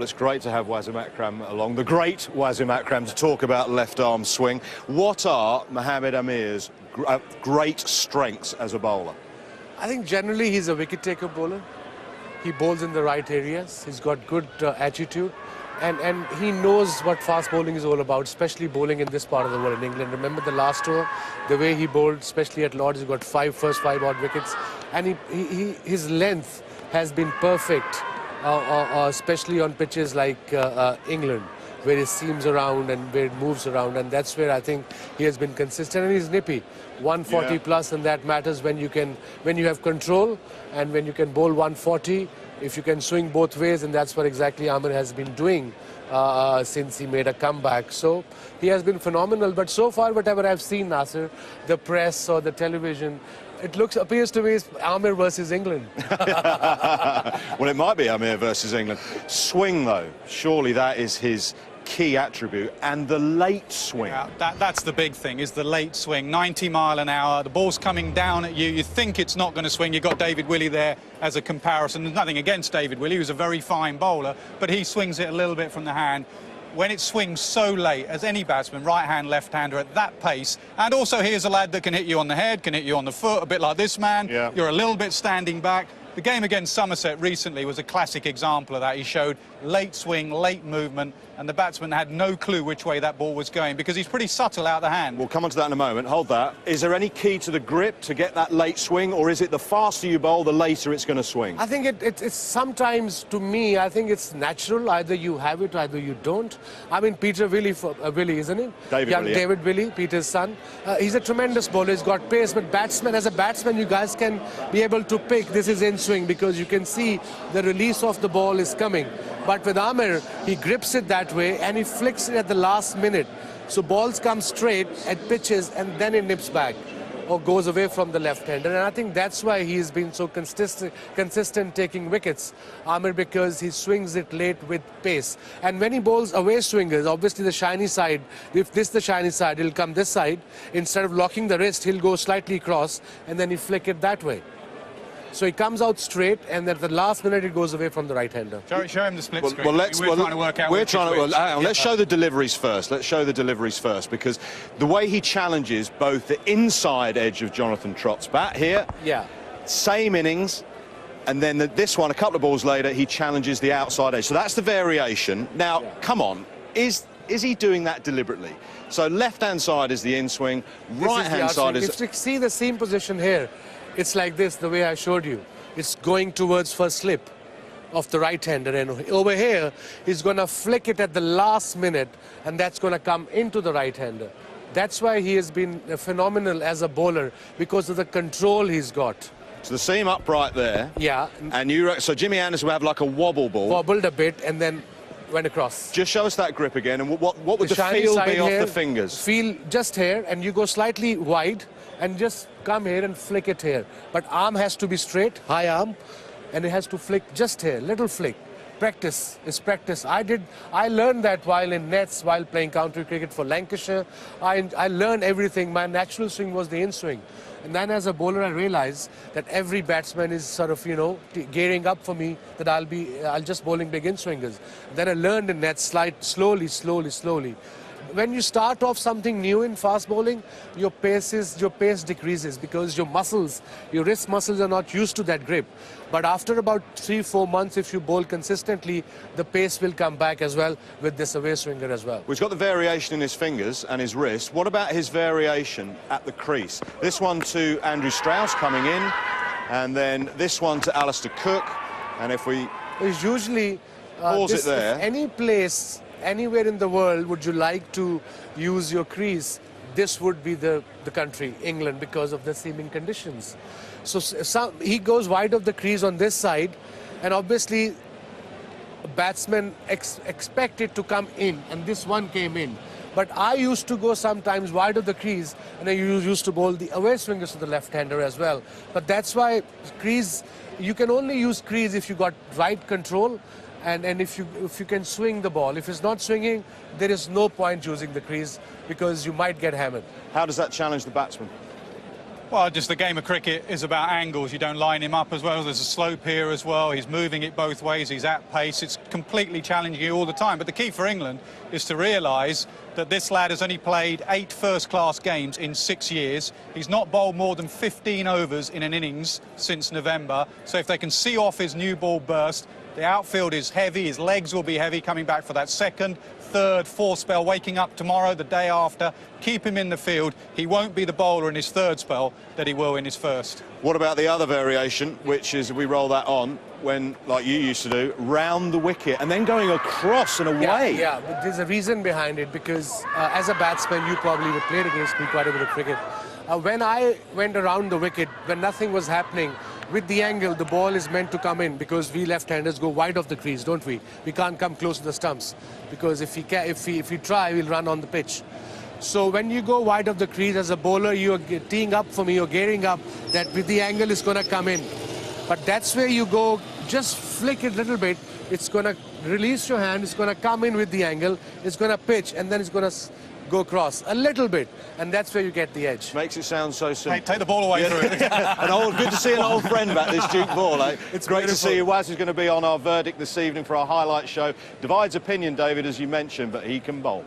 It's great to have Wasim Akram along, the great Wasim Akram, to talk about left-arm swing. What are Muhammad Amir's great strengths as a bowler? I think generally he's a wicket-taker bowler. He bowls in the right areas. He's got good attitude. And he knows what fast bowling is all about, especially bowling in this part of the world, in England. Remember the last tour, the way he bowled, especially at Lords, he got first five odd wickets. And his length has been perfect, especially on pitches like England, where it seams around and where it moves around. And that's where I think he has been consistent. And he's nippy, 140 plus, and that matters when you have control and when you can bowl 140. If you can swing both ways, and that's what exactly Amir has been doing since he made a comeback. So he has been phenomenal. But so far, whatever I've seen, Nasser, the press or the television, it appears to me it's Amir versus England. Well, it might be Amir versus England. Swing, though, surely that is his key attribute, and the late swing. Yeah, that's the big thing, is the late swing. 90 mile an hour, the ball's coming down at you, you think it's not going to swing. You've got David Willey there as a comparison. There's nothing against David Willey, who's a very fine bowler, but he swings it a little bit from the hand. When it swings so late, as any batsman, right-hand, left-hander, at that pace, and also here's a lad that can hit you on the head, can hit you on the foot, a bit like this man. Yeah. You're a little bit standing back. The game against Somerset recently was a classic example of that. He showed late swing, late movement, and the batsman had no clue which way that ball was going because he's pretty subtle out the hand. We'll come on to that in a moment. Hold that. Is there any key to the grip to get that late swing, or is it the faster you bowl, the later it's going to swing? I think it's sometimes, to me, I think it's natural. Either you have it, either you don't. I mean, Peter Willey, isn't it? David Willey, Peter's son. He's a tremendous bowler. He's got pace, but as a batsman, you guys can be able to pick this is in swing because you can see the release of the ball is coming. But with Amir, he grips it that way and he flicks it at the last minute. So balls come straight at pitches and then it nips back or goes away from the left-hander. And I think that's why he's been so consistent taking wickets, Amir, because he swings it late with pace. And when he bowls away swingers, obviously the shiny side, if this is the shiny side, he'll come this side. Instead of locking the wrist, he'll go slightly cross and then he flick it that way. So he comes out straight, and at the last minute it goes away from the right-hander. Show him the split screen. Well, we're trying to work out. Let's show the deliveries first. Let's show the deliveries first, because the way he challenges both the inside edge of Jonathan Trott's bat here, same innings, and then this one, a couple of balls later, he challenges the outside edge. So that's the variation. Now, come on, is he doing that deliberately? So left-hand side is the in-swing, right-hand side is... If you see the same position here, it's like this, the way I showed you. It's going towards first slip of the right-hander. And over here, he's going to flick it at the last minute, and that's going to come into the right-hander. That's why he has been phenomenal as a bowler, because of the control he's got. So the seam upright there. Yeah. And so Jimmy Anderson will have like a wobble ball. Wobbled a bit and then went across. Just show us that grip again, and what would the feel be off the fingers? Feel just here, and you go slightly wide, and just come here and flick it here. But arm has to be straight, high arm, and it has to flick just here, little flick. Practice is practice. I learned that while in nets, while playing county cricket for Lancashire. I learned everything. My natural swing was the in-swing. And then as a bowler, I realized that every batsman is sort of, gearing up for me, that I'll just bowling big in-swingers. Then I learned in nets, slowly. When you start off something new in fast bowling, your pace decreases because your wrist muscles are not used to that grip. But after about 3-4 months, if you bowl consistently, the pace will come back as well with this away swinger as well. Well, he's got the variation in his fingers and his wrist. What about his variation at the crease? This one to Andrew Strauss coming in, and then this one to Alistair Cook. And if we... It's usually... pause it there. If any place... anywhere in the world would you like to use your crease, this would be the country, England, because of the seaming conditions. So he goes wide of the crease on this side, and obviously batsmen expect it to come in, and this one came in. But I used to go sometimes wide of the crease, and I used to bowl the away swingers to the left-hander as well. But that's why crease, you can only use crease if you got right control, and if you can swing the ball. If it's not swinging, there is no point using the crease because you might get hammered. How does that challenge the batsman? Well, just the game of cricket is about angles. You don't line him up as well. There's a slope here as well. He's moving it both ways. He's at pace. It's completely challenging you all the time. But the key for England is to realise that this lad has only played 8 first-class games in 6 years. He's not bowled more than 15 overs in an innings since November. So if they can see off his new ball burst, the outfield is heavy. His legs will be heavy coming back for that second, third, fourth spell, waking up tomorrow, the day after. Keep him in the field. He won't be the bowler in his third spell that he will in his first. What about the other variation, which is, we roll that on, when, like you used to do, round the wicket and then going across and away? Yeah, but there's a reason behind it, because as a batsman, you probably would play against me quite a bit of cricket. When I went around the wicket, when nothing was happening, with the angle, the ball is meant to come in, because we left-handers go wide of the crease, don't we? We can't come close to the stumps, because if we try, we'll run on the pitch. So when you go wide of the crease as a bowler, you're teeing up for me, you're gearing up that with the angle is going to come in. But that's where you go, just flick it a little bit, it's going to release your hand, it's going to come in with the angle, it's going to pitch, and then it's going to go across a little bit, and that's where you get the edge. Makes it sound so simple. Hey, take the ball away through it. Good to see an old friend back, this Duke ball, eh? It's great to see you. Waz is going to be on our verdict this evening for our highlight show. Divides opinion, David, as you mentioned, but he can bowl.